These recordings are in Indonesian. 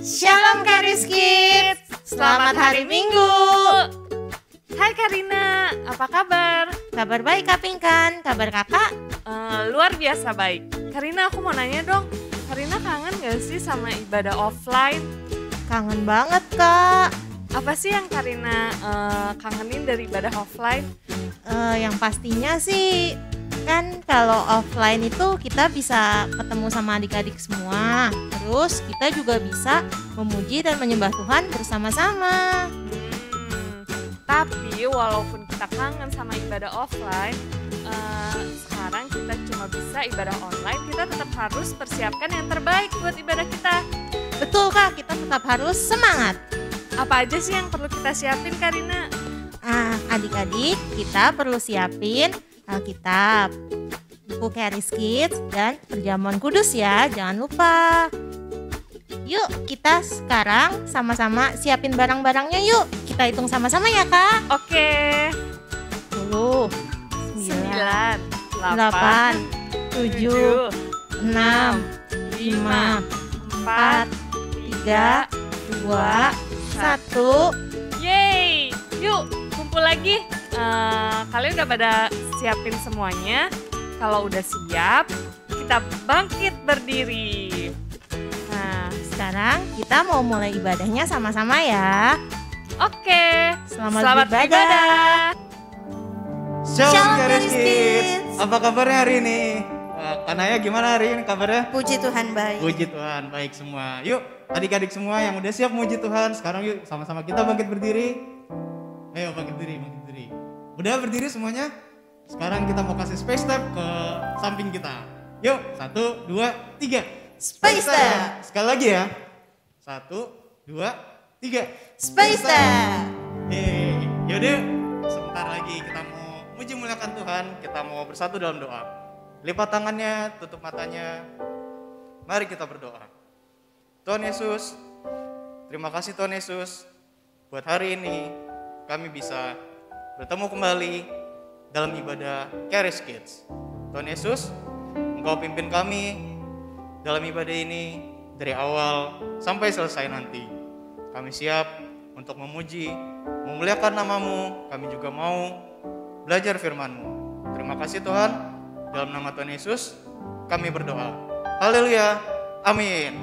Shalom Karis Kids, selamat hari Minggu. Hai Karina, apa kabar? Kabar baik Kak Pinkan, kabar kakak? Luar biasa baik. Karina, aku mau nanya dong, Karina kangen gak sih sama ibadah offline? Kangen banget Kak. Apa sih yang Karina kangenin dari ibadah offline? Yang pastinya sih kan kalau offline itu kita bisa ketemu sama adik-adik semua. Terus kita juga bisa memuji dan menyembah Tuhan bersama-sama. Tapi walaupun kita kangen sama ibadah offline, sekarang kita cuma bisa ibadah online, kita tetap harus persiapkan yang terbaik buat ibadah kita. Betul Kak, kita tetap harus semangat. Apa aja sih yang perlu kita siapin Karina? Adik-adik, kita perlu siapin Alkitab, buku Karis Kids, dan perjamuan kudus ya, jangan lupa. Yuk, kita sekarang sama-sama siapin barang-barangnya yuk. Kita hitung sama-sama ya Kak. Oke. 10, 9, 8, 7, 6, 5, 4, 3, 2, 1. Yeay, yuk kumpul lagi. Kalian udah pada siapin semuanya? Kalau udah siap, kita bangkit berdiri. Nah, sekarang kita mau mulai ibadahnya sama-sama ya. Oke, Selamat beribadah. Shalom Karis Kids. Apa kabarnya hari ini? Kanaya gimana hari ini kabarnya? Puji Tuhan baik. Puji Tuhan baik semua. Yuk adik-adik semua yang udah siap muji Tuhan, sekarang yuk sama-sama kita bangkit berdiri. Ayo bangkit berdiri. Udah berdiri semuanya? Sekarang kita mau kasih space step ke samping kita. Yuk, 1, 2, 3. Space step. Sekali lagi ya. 1, 2, 3. Space step. Yaudah, sebentar lagi kita mau muji muliakan Tuhan. Kita mau bersatu dalam doa. Lipat tangannya, tutup matanya. Mari kita berdoa. Tuhan Yesus, terima kasih Tuhan Yesus. Buat hari ini kami bisa bertemu kembali dalam ibadah Karis Kids. Tuhan Yesus, Engkau pimpin kami dalam ibadah ini dari awal sampai selesai nanti. Kami siap untuk memuji, memuliakan nama-Mu. Kami juga mau belajar firman-Mu. Terima kasih Tuhan. Dalam nama Tuhan Yesus, kami berdoa. Haleluya. Amin.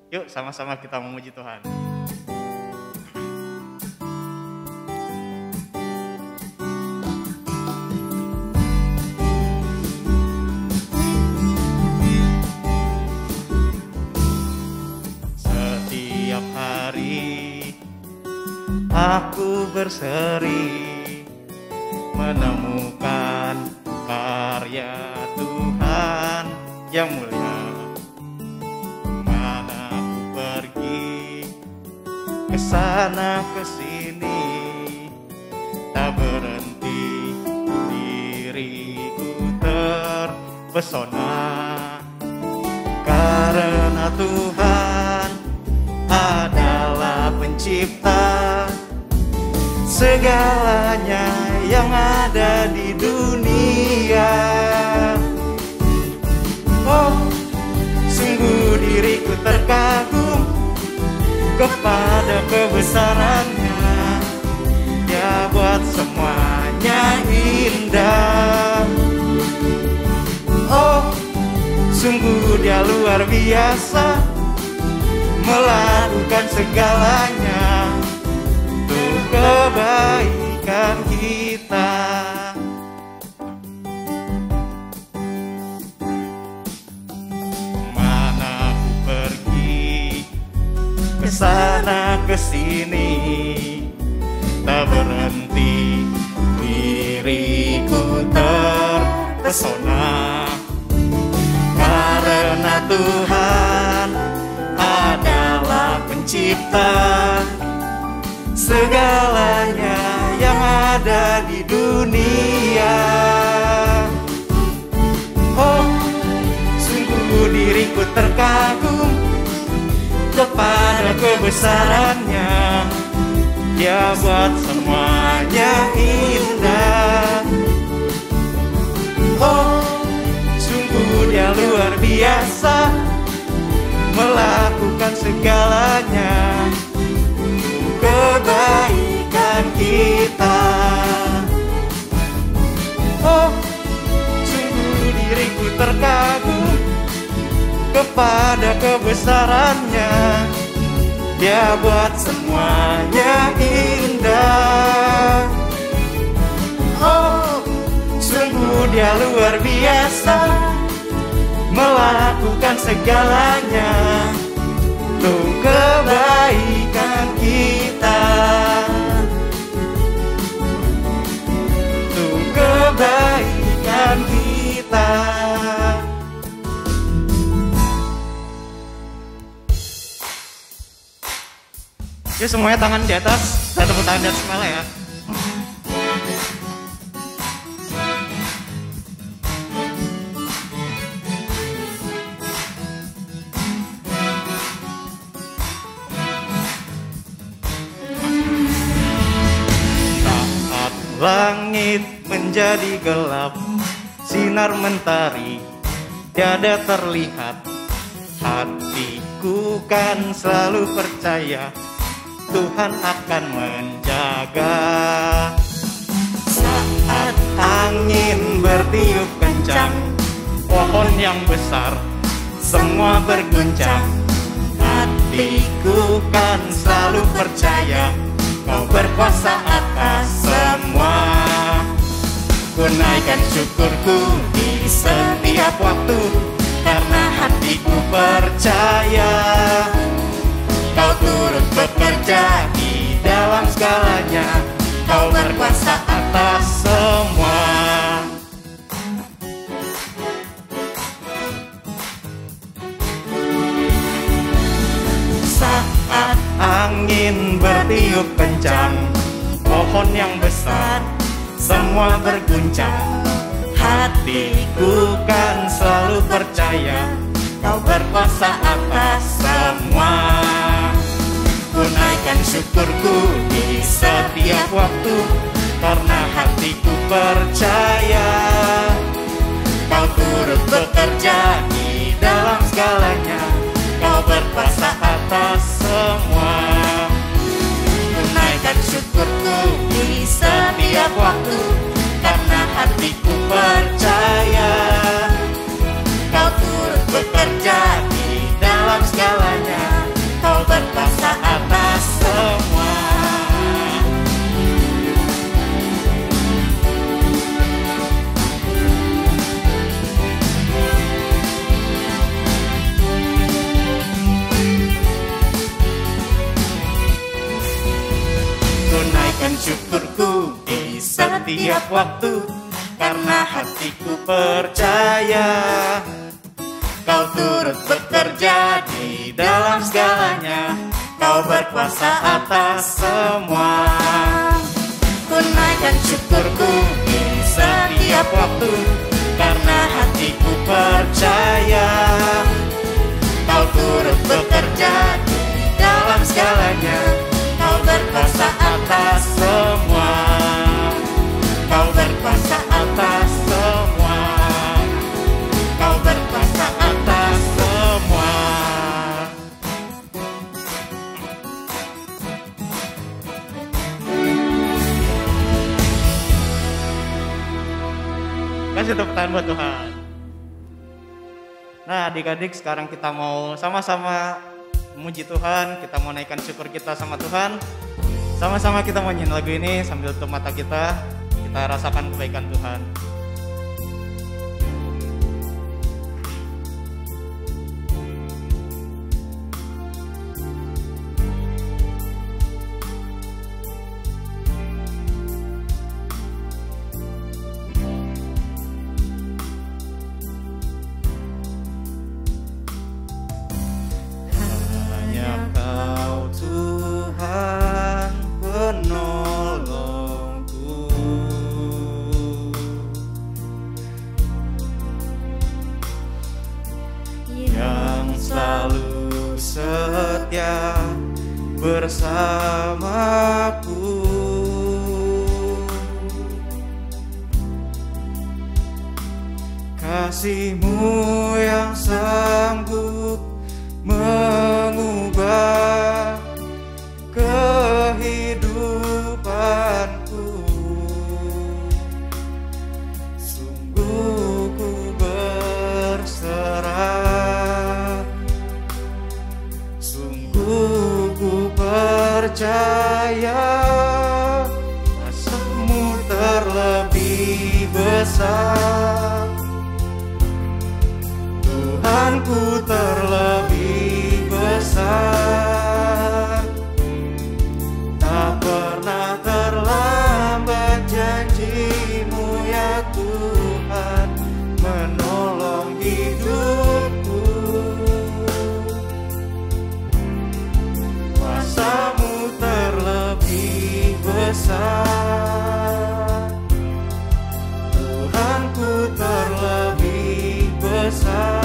Yuk sama-sama kita memuji Tuhan. Aku berseri menemukan karya Tuhan yang mulia. Mana aku pergi, kesana kesini, tak berhenti diriku terpesona. Karena Tuhan adalah pencipta segalanya yang ada di dunia. Oh, sungguh diriku terkagum kepada kebesarannya. Dia buat semuanya indah. Oh, sungguh dia luar biasa, melakukan segalanya untuk kebaikan kita. Mana aku pergi, kesana kesini, tak berhenti diriku terpesona. Karena Tuhan adalah pencipta segalanya yang ada di dunia. Oh, sungguh diriku terkagum kepada kebesarannya. Dia buat semuanya indah. Oh, sungguh dia luar biasa, melakukan segalanya untuk kebaikan kita. Oh, sungguh diriku terkagum kepada kebesarannya. Dia buat semuanya indah. Oh, sungguh dia luar biasa, melakukan segalanya untuk kebaikan kita, untuk kebaikan kita. Yuk semuanya tangan di atas, dan tepuk tangan di atas kepala ya. Saat langit menjadi gelap, sinar mentari tiada terlihat, hatiku kan selalu percaya Tuhan akan menjaga. Saat angin bertiup kencang, pohon yang besar semua berguncang, hatiku kan selalu percaya Kau berkuasa atas semua. Ku naikkan syukurku di setiap waktu, karena hatiku percaya Kau turut bekerja di dalam segalanya. Kau berkuasa atas semua. Saat angin bertiup kencang, pohon yang besar semua berguncang, hatiku kan selalu percaya Kau berkuasa atas semua. Ku naikkan syukurku di setiap waktu, karena hatiku percaya Kau turut bekerja di dalam segalanya. Kau berkuasa atas semua. Ku naikkan syukurku di setiap waktu, karena hatiku percaya Kau turut bekerja di dalam segalanya. Kau berkuasa atas semua. Ku naikkan syukurku di setiap waktu, karena hatiku percaya Kau turut bekerja di dalam segalanya. Kau berkuasa atas semua. Ku naikkan syukurku di setiap waktu, karena hatiku percaya Kau turut bekerja di dalam segalanya. Kau berkuasa atas semua. Kau berkuasa atas semua. Kau berkuasa atas semua. Kasih tepuk tangan buat Tuhan. Nah adik-adik, sekarang kita mau sama-sama memuji Tuhan. Kita mau naikkan syukur kita sama Tuhan. Sama-sama kita mau nyanyi lagu ini sambil tutup mata kita. Kita rasakan kebaikan Tuhan. Bersamaku, kasih-Mu yang sanggup besar, Tuhanku terlebih besar. Tak pernah terlambat janji-Mu ya Tuhan, menolong hidupku. Kuasa-Mu terlebih besar, Tuhanku terlebih besar.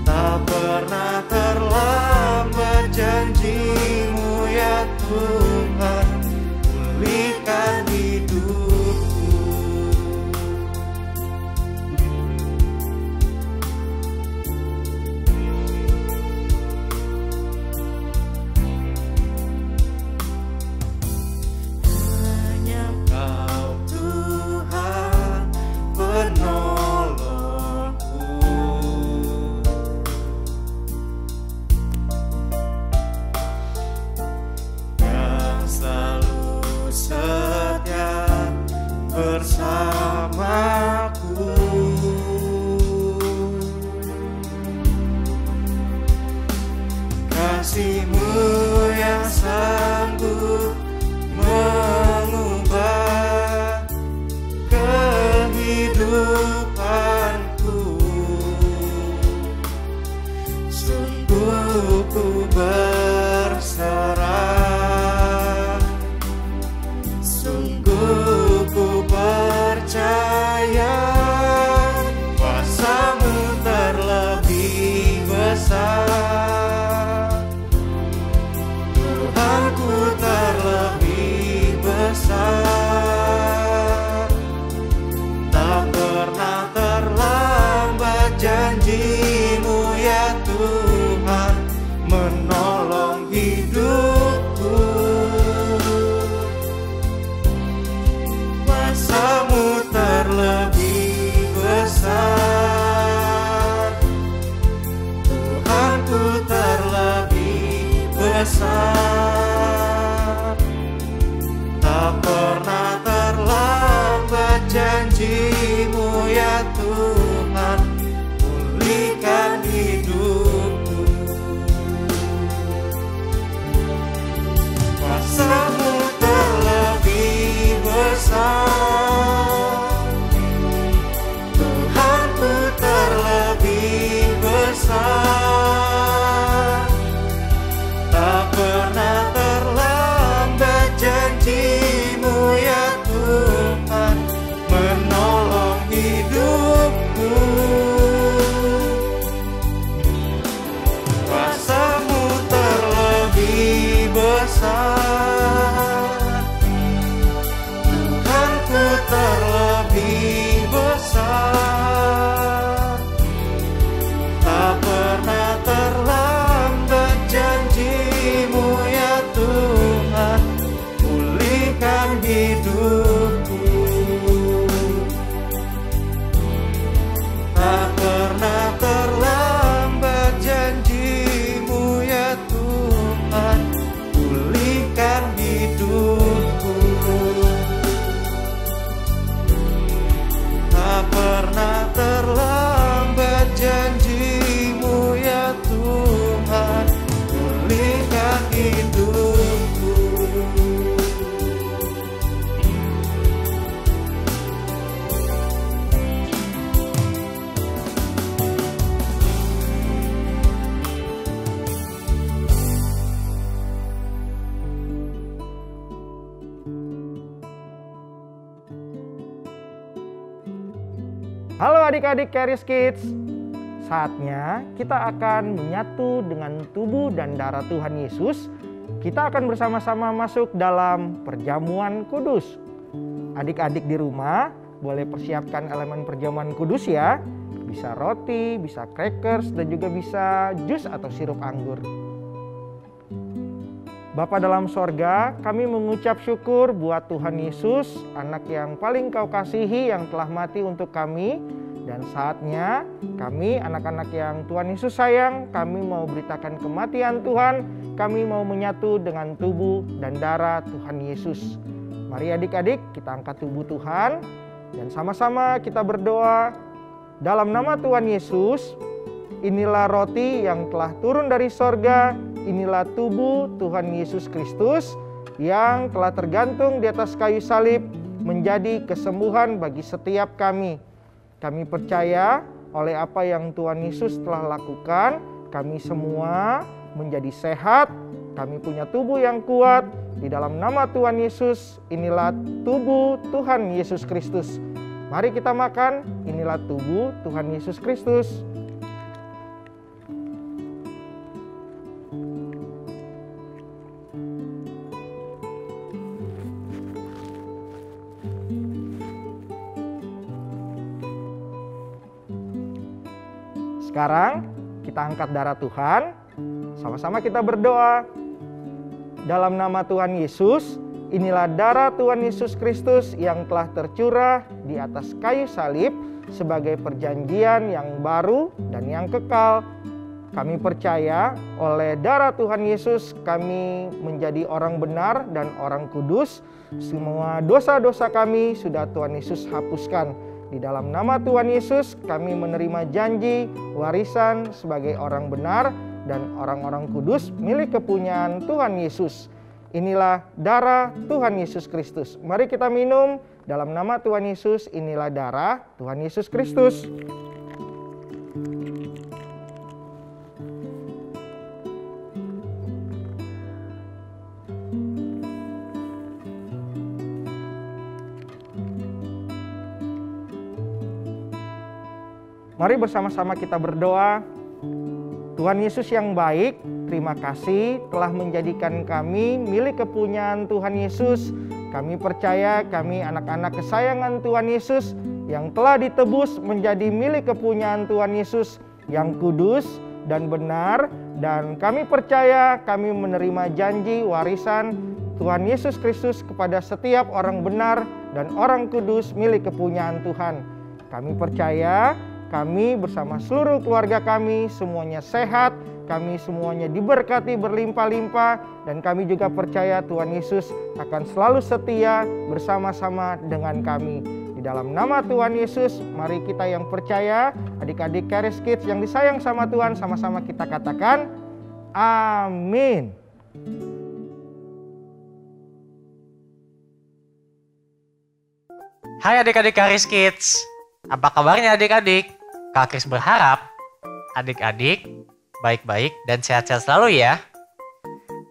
Tak pernah terlambat janji-Mu ya Tuhan, pulihkan hidupku. Hanya Kau Tuhan penolongku, yang selalu setia bersamaku. Kasih-Mu yang sanggup mengubah kehidupanku. Sungguh ku berserah, sungguh ku percaya, kuasa-Mu terlebih besar, Tuhanku terlebih besar. Tak pernah terlambat janji-Mu ya Tuhan, menolong hidupku. Kuasa-Mu terlebih besar, Tuhanku terlebih besar. Tak pernah terlambat janji-Mu ya Tuhan, pulihkan hidupku. Kuasa-Mu terlebih besar, Tuhanku terlebih besar. Tak pernah terlambat janji-Mu ya Tuhan, menolong hidupku. Kuasa-Mu terlebih besar, Tuhanku terlebih besar. Tak pernah terlambat janji-Mu ya Tuhan, pulihkan hidupku. Tak pernah terlambat janji-Mu ya Tuhan, pulihkan hidupku. Tak pernah terlambat janji-Mu ya Tuhan, pulihkan hidupku. Halo adik-adik Charis Kids, saatnya kita akan menyatu dengan tubuh dan darah Tuhan Yesus. Kita akan bersama-sama masuk dalam perjamuan kudus. Adik-adik di rumah boleh persiapkan elemen perjamuan kudus ya. Bisa roti, bisa crackers, dan juga bisa jus atau sirup anggur. Bapa dalam sorga, kami mengucap syukur buat Tuhan Yesus, anak yang paling Kau kasihi yang telah mati untuk kami. Dan saatnya kami anak-anak yang Tuhan Yesus sayang, kami mau beritakan kematian Tuhan, kami mau menyatu dengan tubuh dan darah Tuhan Yesus. Mari adik-adik kita angkat tubuh Tuhan dan sama-sama kita berdoa. Dalam nama Tuhan Yesus, inilah roti yang telah turun dari sorga, inilah tubuh Tuhan Yesus Kristus yang telah tergantung di atas kayu salib menjadi kesembuhan bagi setiap kami. Kami percaya oleh apa yang Tuhan Yesus telah lakukan, kami semua menjadi sehat, kami punya tubuh yang kuat. Di dalam nama Tuhan Yesus, inilah tubuh Tuhan Yesus Kristus. Mari kita makan, inilah tubuh Tuhan Yesus Kristus. Sekarang kita angkat darah Tuhan, sama-sama kita berdoa. Dalam nama Tuhan Yesus, inilah darah Tuhan Yesus Kristus yang telah tercurah di atas kayu salib sebagai perjanjian yang baru dan yang kekal. Kami percaya oleh darah Tuhan Yesus kami menjadi orang benar dan orang kudus. Semua dosa-dosa kami sudah Tuhan Yesus hapuskan. Di dalam nama Tuhan Yesus kami menerima janji warisan sebagai orang benar dan orang-orang kudus milik kepunyaan Tuhan Yesus. Inilah darah Tuhan Yesus Kristus. Mari kita minum dalam nama Tuhan Yesus. Inilah darah Tuhan Yesus Kristus. Mari bersama-sama kita berdoa. Tuhan Yesus yang baik, terima kasih telah menjadikan kami milik kepunyaan Tuhan Yesus. Kami percaya kami anak-anak kesayangan Tuhan Yesus yang telah ditebus menjadi milik kepunyaan Tuhan Yesus yang kudus dan benar. Dan kami percaya kami menerima janji warisan Tuhan Yesus Kristus kepada setiap orang benar dan orang kudus milik kepunyaan Tuhan. Kami percaya kami bersama seluruh keluarga kami semuanya sehat, kami semuanya diberkati berlimpah-limpah, dan kami juga percaya Tuhan Yesus akan selalu setia bersama-sama dengan kami. Di dalam nama Tuhan Yesus, mari kita yang percaya, adik-adik Charis Kids yang disayang sama Tuhan, sama-sama kita katakan, amin. Hai adik-adik Charis Kids, apa kabarnya adik-adik? Kak Kris berharap adik-adik baik-baik dan sehat-sehat selalu ya.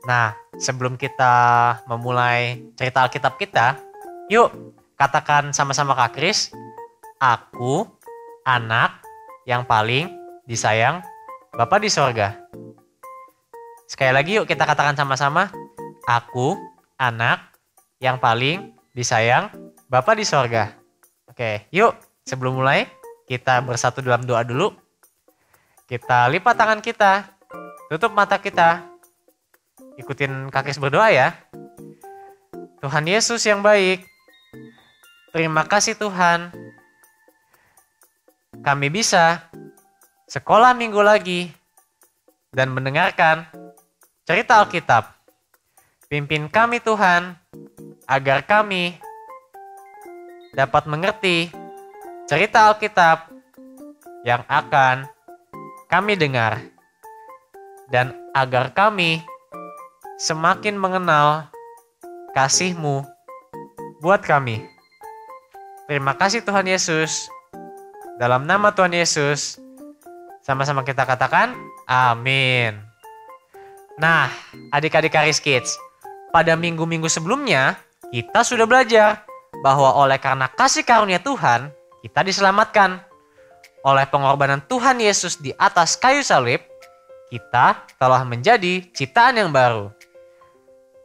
Nah, sebelum kita memulai cerita Alkitab kita, yuk katakan sama-sama Kak Kris, aku anak yang paling disayang Bapa di sorga. Sekali lagi yuk kita katakan sama-sama, aku anak yang paling disayang Bapa di sorga. Oke, yuk sebelum mulai kita bersatu dalam doa dulu. Kita lipat tangan kita, tutup mata kita. Ikutin Kak Kris berdoa ya. Tuhan Yesus yang baik, terima kasih Tuhan. Kami bisa sekolah minggu lagi dan mendengarkan cerita Alkitab. Pimpin kami Tuhan, agar kami dapat mengerti cerita Alkitab yang akan kami dengar, dan agar kami semakin mengenal kasih-Mu buat kami. Terima kasih Tuhan Yesus. Dalam nama Tuhan Yesus, sama-sama kita katakan amin. Nah, adik-adik Charis Kids, pada minggu-minggu sebelumnya kita sudah belajar bahwa oleh karena kasih karunia Tuhan, kita diselamatkan. Oleh pengorbanan Tuhan Yesus di atas kayu salib, kita telah menjadi ciptaan yang baru.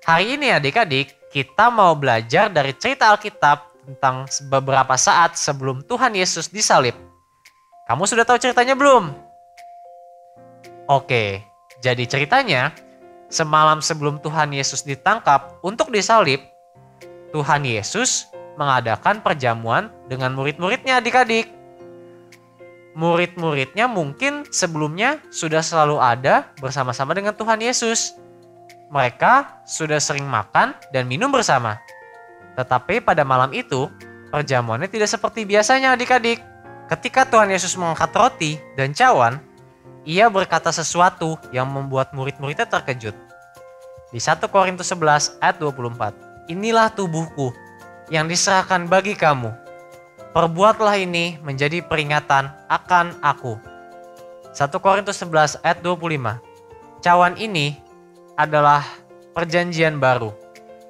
Hari ini adik-adik, kita mau belajar dari cerita Alkitab tentang beberapa saat sebelum Tuhan Yesus disalib. Kamu sudah tahu ceritanya belum? Oke, jadi ceritanya, semalam sebelum Tuhan Yesus ditangkap untuk disalib, Tuhan Yesus mengadakan perjamuan dengan murid-muridnya adik-adik. Murid-muridnya mungkin sebelumnya sudah selalu ada bersama-sama dengan Tuhan Yesus. Mereka sudah sering makan dan minum bersama. Tetapi pada malam itu, perjamuannya tidak seperti biasanya adik-adik. Ketika Tuhan Yesus mengangkat roti dan cawan, ia berkata sesuatu yang membuat murid-muridnya terkejut. Di 1 Korintus 11 ayat 24, inilah tubuhku yang diserahkan bagi kamu. Perbuatlah ini menjadi peringatan akan aku. 1 Korintus 11 ayat 25, cawan ini adalah perjanjian baru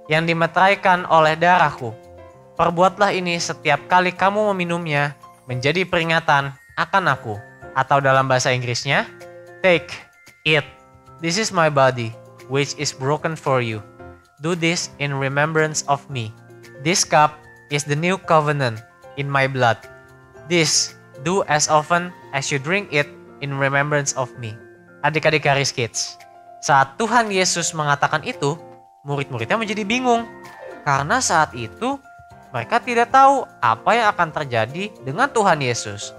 yang dimeteraikan oleh darahku. Perbuatlah ini setiap kali kamu meminumnya menjadi peringatan akan aku. Atau dalam bahasa Inggrisnya, take, eat. This is my body, which is broken for you. Do this in remembrance of me. This cup is the new covenant in my blood. This do as often as you drink it in remembrance of me. Adik-adik Charis Kids, saat Tuhan Yesus mengatakan itu, murid-muridnya menjadi bingung. Karena saat itu, mereka tidak tahu apa yang akan terjadi dengan Tuhan Yesus.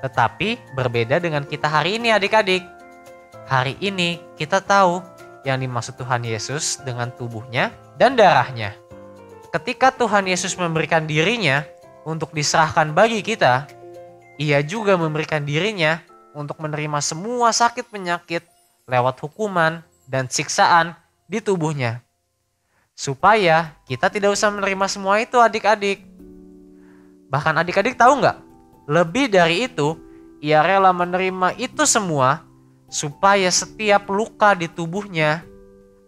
Tetapi berbeda dengan kita hari ini adik-adik. Hari ini kita tahu yang dimaksud Tuhan Yesus dengan tubuhnya dan darahnya. Ketika Tuhan Yesus memberikan dirinya untuk diserahkan bagi kita, ia juga memberikan dirinya untuk menerima semua sakit penyakit lewat hukuman dan siksaan di tubuhnya. Supaya kita tidak usah menerima semua itu adik-adik. Bahkan adik-adik tahu nggak? Lebih dari itu, ia rela menerima itu semua supaya setiap luka di tubuhnya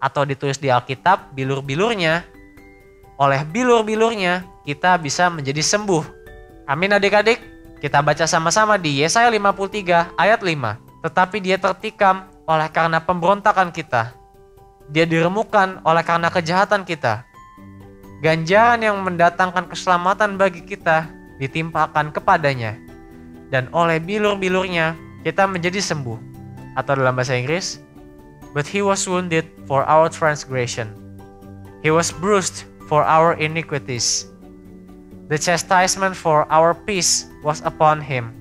atau ditulis di Alkitab bilur-bilurnya, oleh bilur-bilurnya kita bisa menjadi sembuh. Amin adik-adik. Kita baca sama-sama di Yesaya 53 ayat 5. Tetapi dia tertikam oleh karena pemberontakan kita. Dia diremukkan oleh karena kejahatan kita. Ganjaran yang mendatangkan keselamatan bagi kita ditimpakan kepadanya. Dan oleh bilur-bilurnya kita menjadi sembuh. Atau dalam bahasa Inggris, but he was wounded for our transgression. He was bruised for our iniquities. The chastisement for our peace was upon him.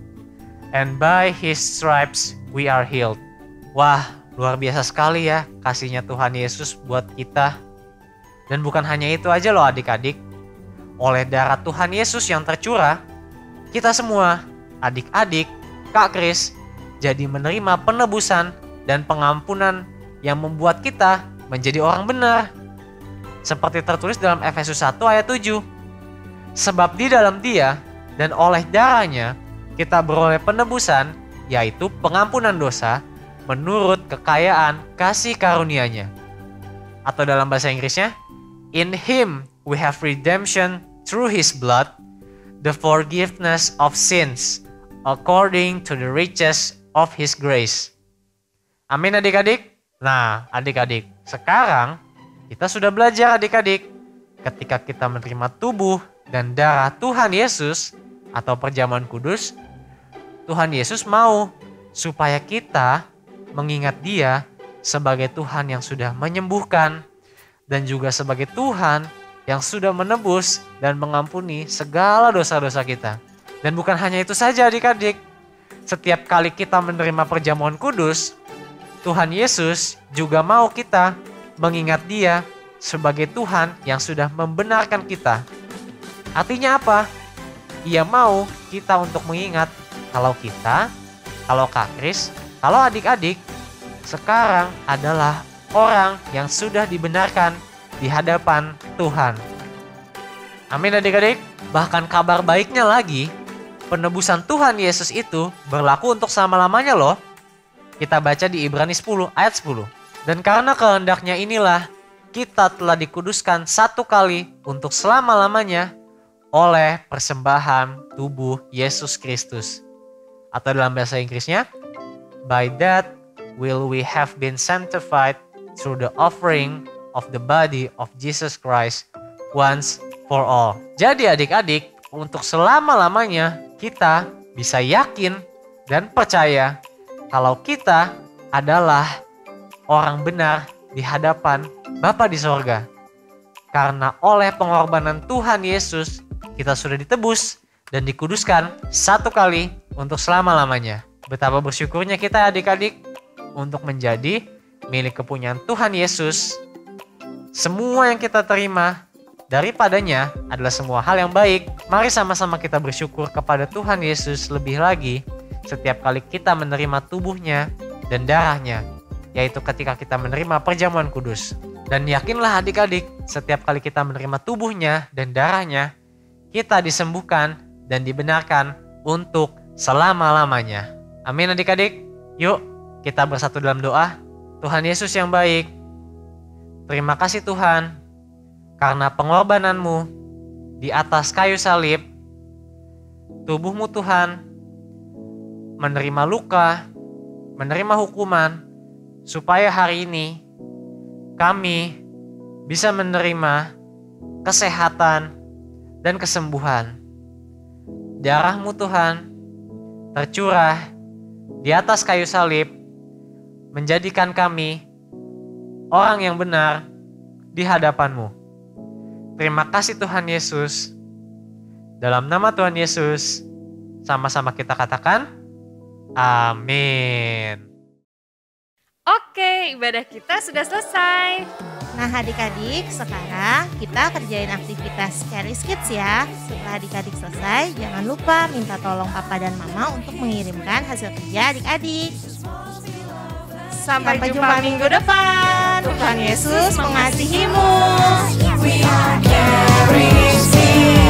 And by his stripes we are healed. Wah, luar biasa sekali ya kasihnya Tuhan Yesus buat kita. Dan bukan hanya itu aja loh adik-adik. Oleh darah Tuhan Yesus yang tercurah, kita semua, adik-adik, Kak Kris, jadi menerima penebusan dan pengampunan yang membuat kita menjadi orang benar. Seperti tertulis dalam Efesus 1 ayat 7. Sebab di dalam Dia dan oleh darahnya kita beroleh penebusan, yaitu pengampunan dosa menurut kekayaan kasih karunia-Nya. Atau dalam bahasa Inggrisnya, in Him we have redemption through His blood, the forgiveness of sins, according to the riches of His grace. Amin adik-adik. Nah adik-adik, sekarang kita sudah belajar adik-adik. Ketika kita menerima tubuh dan darah Tuhan Yesus atau perjamuan kudus, Tuhan Yesus mau supaya kita mengingat Dia sebagai Tuhan yang sudah menyembuhkan dan juga sebagai Tuhan yang sudah menebus dan mengampuni segala dosa-dosa kita. Dan bukan hanya itu saja adik-adik. Setiap kali kita menerima perjamuan kudus, Tuhan Yesus juga mau kita mengingat Dia sebagai Tuhan yang sudah membenarkan kita. Artinya apa? Ia mau kita untuk mengingat kalau kita, kalau Kak Kris, kalau adik-adik sekarang adalah orang yang sudah dibenarkan di hadapan Tuhan. Amin adik-adik. Bahkan kabar baiknya lagi, penebusan Tuhan Yesus itu berlaku untuk selama-lamanya loh. Kita baca di Ibrani 10 ayat 10. Dan karena kehendaknya inilah kita telah dikuduskan satu kali untuk selama-lamanya oleh persembahan tubuh Yesus Kristus. Atau dalam bahasa Inggrisnya, by that will we have been sanctified through the offering of the body of Jesus Christ once for all. Jadi adik-adik, untuk selama-lamanya kita bisa yakin dan percaya kalau kita adalah orang benar di hadapan Bapa di sorga. Karena oleh pengorbanan Tuhan Yesus, kita sudah ditebus dan dikuduskan satu kali untuk selama-lamanya. Betapa bersyukurnya kita adik-adik untuk menjadi milik kepunyaan Tuhan Yesus. Semua yang kita terima daripadanya adalah semua hal yang baik. Mari sama-sama kita bersyukur kepada Tuhan Yesus lebih lagi setiap kali kita menerima tubuhnya dan darahnya, yaitu ketika kita menerima perjamuan kudus. Dan yakinlah adik-adik, setiap kali kita menerima tubuhnya dan darahnya, kita disembuhkan dan dibenarkan untuk selama-lamanya. Amin adik-adik. Yuk kita bersatu dalam doa. Tuhan Yesus yang baik, terima kasih Tuhan karena pengorbananmu di atas kayu salib. Tubuhmu Tuhan menerima luka, menerima hukuman, supaya hari ini kami bisa menerima kesehatan dan kesembuhan. Darahmu Tuhan tercurah di atas kayu salib, menjadikan kami orang yang benar di hadapan-Mu. Terima kasih Tuhan Yesus. Dalam nama Tuhan Yesus, sama-sama kita katakan, amin. Oke, ibadah kita sudah selesai. Nah adik-adik, sekarang kita kerjain aktivitas Caris Kids ya. Setelah adik-adik selesai, jangan lupa minta tolong papa dan mama untuk mengirimkan hasil kerja adik-adik. Sampai jumpa minggu depan. Tuhan Yesus mengasihimu. We are Caris Kids.